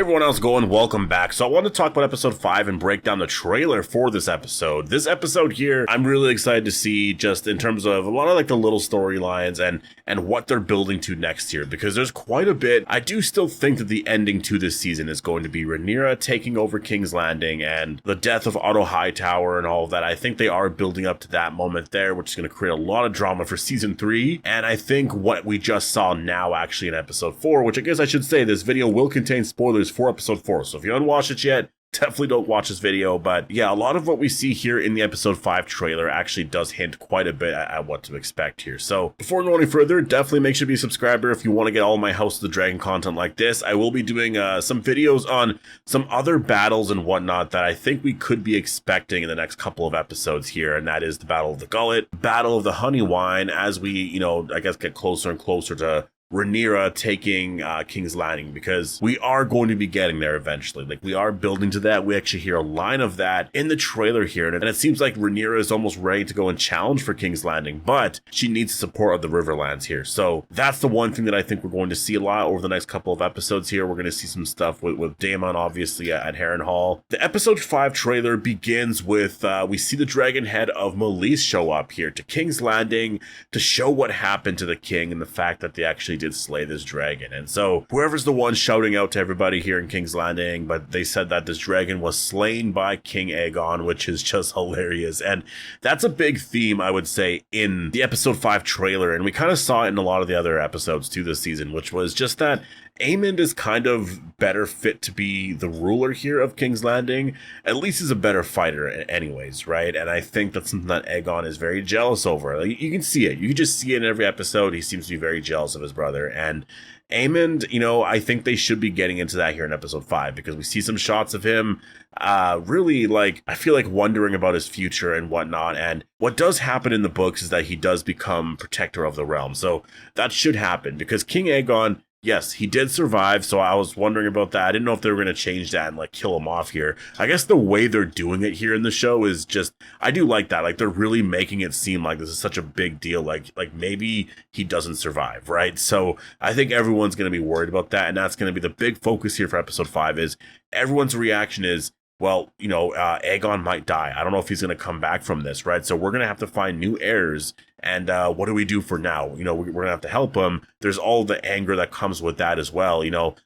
Everyone else going, welcome back. So I want to talk about episode 5 and break down the trailer for this episode. This episode here, I'm really excited to see just in terms of a lot of like the little storylines and what they're building to next here, because there's quite a bit. I do still think that the ending to this season is going to be Rhaenyra taking over King's Landing and the death of Otto Hightower and all of that. I think they are building up to that moment there, which is going to create a lot of drama for season 3. And I think what we just saw now actually in episode 4, which I guess I should say this video will contain spoilers for episode 4, so if you haven't watched it yet, definitely don't watch this video. But yeah, a lot of what we see here in the episode 5 trailer actually does hint quite a bit at what to expect here. So before we go any further, definitely make sure to be a subscriber if you want to get all my House of the Dragon content like this. I will be doing some videos on some other battles and whatnot that I think we could be expecting in the next couple of episodes here, and that is the Battle of the Gullet, Battle of the Honey Wine, as we, I guess get closer and closer to Rhaenyra taking King's Landing, because we are going to be getting there eventually. Like, we are building to that. We actually hear a line of that in the trailer here, and it seems like Rhaenyra is almost ready to go and challenge for King's Landing, but she needs the support of the Riverlands here. So that's the one thing that I think we're going to see a lot over the next couple of episodes here. We're going to see some stuff with Daemon, obviously, at Harrenhal. The episode 5 trailer begins with, we see the dragon head of Meleys show up here to King's Landing to show what happened to the king and the fact that they actually did slay this dragon. And so whoever's the one shouting out to everybody here in King's Landing, but they said that this dragon was slain by King Aegon, which is just hilarious. And that's a big theme, I would say, in the episode 5 trailer, and we kind of saw it in a lot of the other episodes too this season, which was just that Aemond is kind of better fit to be the ruler here of King's Landing. At least he's a better fighter anyways, right? And I think that's something that Aegon is very jealous over. Like, you can see it. You can just see it in every episode. He seems to be very jealous of his brother. And Aemond, I think they should be getting into that here in episode 5, because we see some shots of him really, like, I feel like wondering about his future and whatnot. And what does happen in the books is that he does become protector of the realm. So that should happen, because King Aegon, yes, he did survive, so I was wondering about that. I didn't know if they were going to change that and, like, kill him off here. I guess the way they're doing it here in the show is just, I do like that. Like, they're really making it seem like this is such a big deal. Like maybe he doesn't survive, right? So I think everyone's going to be worried about that, and that's going to be the big focus here for episode 5 is everyone's reaction is, well, Aegon might die. I don't know if he's going to come back from this, right? So we're going to have to find new heirs. And what do we do for now? We're going to have to help him. There's all the anger that comes with that as well.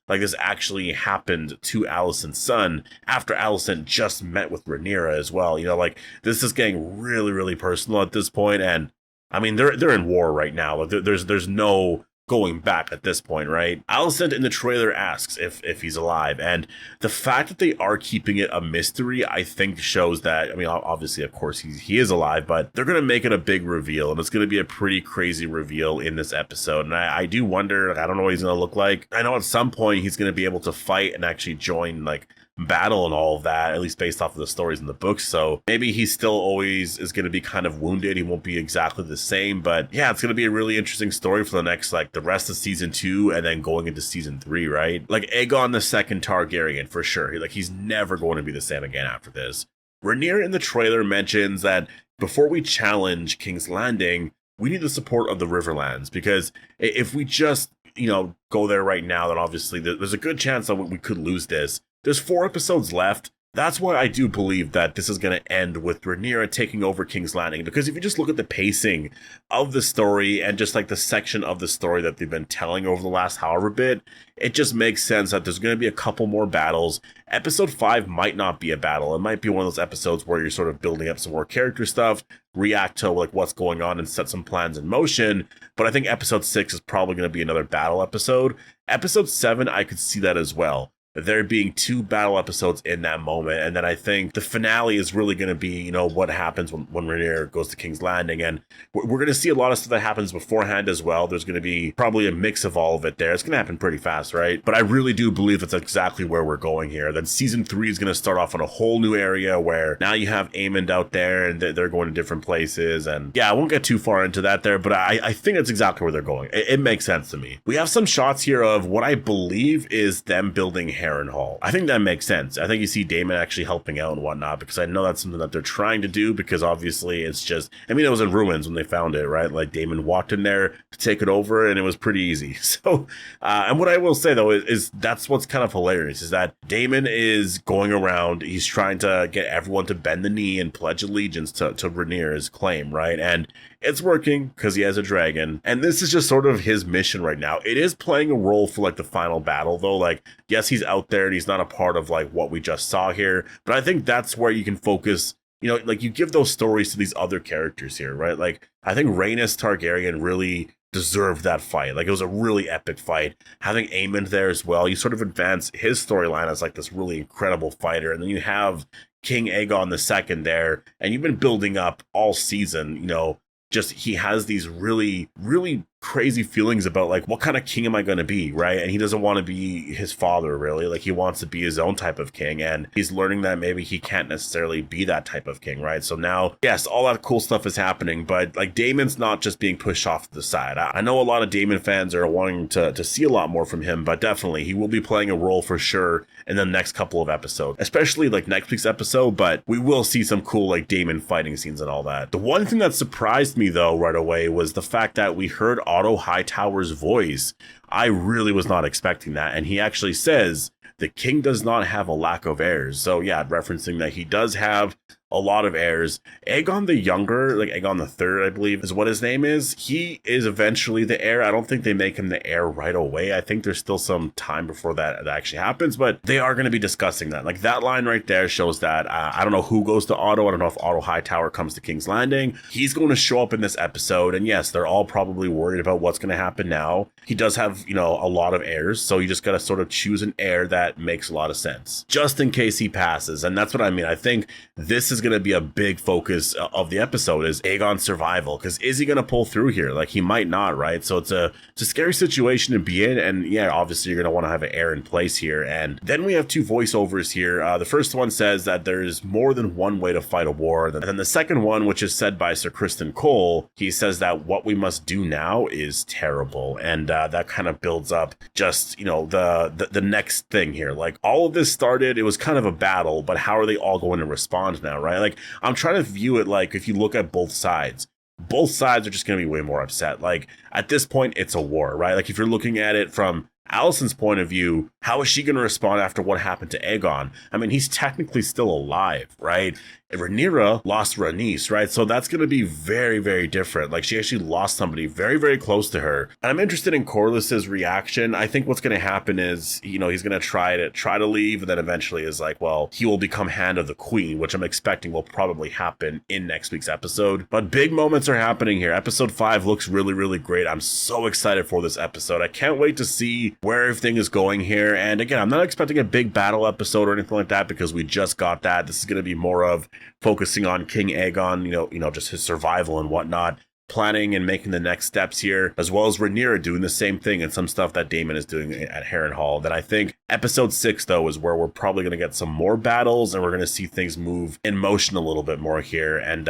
Like, this actually happened to Alicent's son after Alicent just met with Rhaenyra as well. Like, this is getting really, really personal at this point. And I mean, they're in war right now. Like, there's no going back at this point, right? Alicent in the trailer asks if he's alive, and the fact that they are keeping it a mystery, I think shows that, I mean, obviously, of course, he is alive, but they're going to make it a big reveal, and it's going to be a pretty crazy reveal in this episode. And I do wonder, I don't know what he's going to look like. I know at some point he's going to be able to fight and actually join, like, battle and all of that, at least based off of the stories in the books. So maybe he still always is going to be kind of wounded. He won't be exactly the same, but yeah, it's going to be a really interesting story for the next, like, the rest of season 2 and then going into season 3, right? Like, Aegon the Second Targaryen, for sure. He's never going to be the same again after this. Rhaenyra in the trailer mentions that before we challenge King's Landing, we need the support of the Riverlands, because if we just, go there right now, then obviously there's a good chance that we could lose this. There's 4 episodes left. That's why I do believe that this is going to end with Rhaenyra taking over King's Landing, because if you just look at the pacing of the story and just like the section of the story that they've been telling over the last however bit, it just makes sense that there's going to be a couple more battles. Episode 5 might not be a battle. It might be one of those episodes where you're sort of building up some more character stuff, react to like what's going on and set some plans in motion. But I think episode 6 is probably going to be another battle episode. Episode 7, I could see that as well. There being 2 battle episodes in that moment. And then I think the finale is really going to be, what happens when Rhaenyra goes to King's Landing. And we're going to see a lot of stuff that happens beforehand as well. There's going to be probably a mix of all of it there. It's going to happen pretty fast, right? But I really do believe that's exactly where we're going here. Then season 3 is going to start off in a whole new area where now you have Aemond out there and they're going to different places. And yeah, I won't get too far into that there, but I think that's exactly where they're going. It makes sense to me. We have some shots here of what I believe is them building Harrenhal. I think that makes sense. I think you see Daemon actually helping out and whatnot, because I know that's something that they're trying to do, because obviously it's just, I mean, it was in ruins when they found it, right? Like Daemon walked in there to take it over and it was pretty easy. So, and what I will say though is that's what's kind of hilarious, is that Daemon is going around, he's trying to get everyone to bend the knee and pledge allegiance to Rhaenyra's claim, right? And it's working because he has a dragon, and this is just sort of his mission right now. It is playing a role for like the final battle though. Like, yes, he's out there and he's not a part of like what we just saw here, but I think that's where you can focus. You know, like you give those stories to these other characters here, right? Like, I think Rhaenys Targaryen really deserved that fight. Like, it was a really epic fight. Having Aemon there as well, you sort of advance his storyline as like this really incredible fighter, and then you have King Aegon II there, and you've been building up all season, you know, just he has these really, really crazy feelings about like, what kind of king am I going to be, right? And he doesn't want to be his father, really. Like, he wants to be his own type of king, and he's learning that maybe he can't necessarily be that type of king, right? So now, yes, all that cool stuff is happening, but like Daemon's not just being pushed off to the side. I know a lot of Daemon fans are wanting to see a lot more from him, but definitely he will be playing a role for sure in the next couple of episodes, especially like next week's episode. But we will see some cool like Daemon fighting scenes and all that. The one thing that surprised me though right away was the fact that we heard Otto Hightower's voice. I really was not expecting that, and he actually says the king does not have a lack of heirs. So yeah, referencing that he does have a lot of heirs. Aegon the Younger, like Aegon the Third, I believe is what his name is. He is eventually the heir. I don't think they make him the heir right away. I think there's still some time before that actually happens, but they are going to be discussing that. Like, that line right there shows that I don't know who goes to Otto. I don't know if Otto Hightower comes to King's Landing. He's going to show up in this episode, and yes, they're all probably worried about what's going to happen now. He does have, you know, a lot of heirs, so you just got to sort of choose an heir that makes a lot of sense, just in case he passes. And that's what I mean. I think this is going to be a big focus of the episode, is Aegon's survival, because is he going to pull through here? Like, he might not, right? So it's a scary situation to be in, and yeah, obviously you're going to want to have an heir in place here. And then we have two voiceovers here. The first one says that there's more than one way to fight a war, and then the second one, which is said by Sir Criston Cole, he says that what we must do now is terrible, and that kind of builds up just, you know, the next thing here. Like, all of this started, it was kind of a battle, but how are they all going to respond now, right? Like, I'm trying to view it like, if you look at both sides are just going to be way more upset. Like, at this point, it's a war, right? Like, if you're looking at it from Alicent's point of view, how is she going to respond after what happened to Aegon? I mean, he's technically still alive, right? Rhaenyra lost Rhaenys, right? So that's going to be very, very different. Like, she actually lost somebody very, very close to her. And I'm interested in Corlys's reaction. I think what's going to happen is, you know, he's going to try to leave, and then eventually is like, well, he will become Hand of the Queen, which I'm expecting will probably happen in next week's episode. But big moments are happening here. Episode 5 looks really, really great. I'm so excited for this episode. I can't wait to see where everything is going here. And again, I'm not expecting a big battle episode or anything like that, because we just got that. This is going to be more of focusing on King Aegon, you know, just his survival and whatnot, planning and making the next steps here, as well as Rhaenyra doing the same thing and some stuff that Daemon is doing at Harrenhal. Then I think episode 6, though, is where we're probably going to get some more battles, and we're going to see things move in motion a little bit more here. And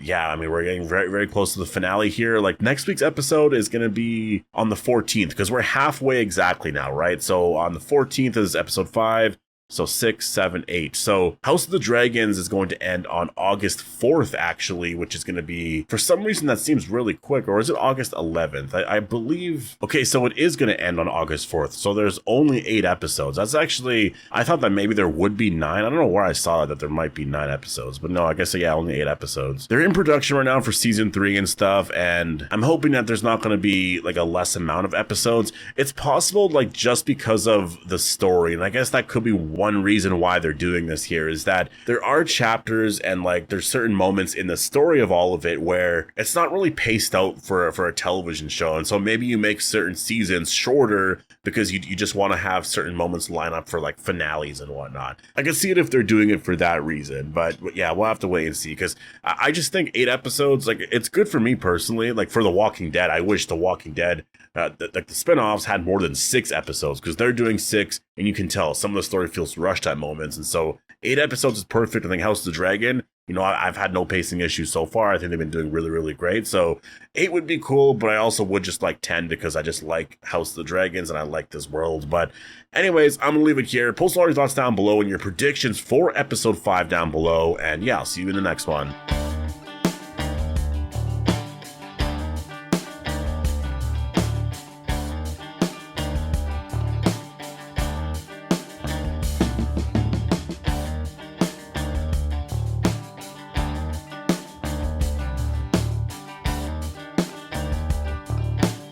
yeah, I mean, we're getting very, very close to the finale here. Like, next week's episode is going to be on the 14th, because we're halfway exactly now, right? So on the 14th is episode 5. So 6, 7, 8. So House of the Dragons is going to end on August 4th, actually, which is going to be, for some reason, that seems really quick. Or is it August 11th? I believe. Okay, so it is going to end on August 4th. So there's only 8 episodes. That's actually, I thought that maybe there would be 9. I don't know where I saw that there might be 9 episodes. But no, I guess, yeah, only 8 episodes. They're in production right now for season 3 and stuff. And I'm hoping that there's not going to be like a less amount of episodes. It's possible, like, just because of the story. And I guess that could be one reason why they're doing this here, is that there are chapters and like there's certain moments in the story of all of it where it's not really paced out for a television show. And so maybe you make certain seasons shorter because you just want to have certain moments line up for like finales and whatnot. I can see it if they're doing it for that reason, but yeah, we'll have to wait and see, because I just think 8 episodes, like, it's good for me personally. Like, for The Walking Dead, I wish The Walking Dead, the spinoffs had more than 6 episodes, because they're doing 6, and you can tell some of the story feels rushed at moments. And so 8 episodes is perfect. I think House of the Dragon, You know, I've had no pacing issues so far. I think they've been doing really, really great. So 8 would be cool, but I also would just like 10 because I just like House of the Dragons and I like this world. But anyways, I'm going to leave it here. Post all your thoughts down below and your predictions for episode 5 down below. And yeah, I'll see you in the next one.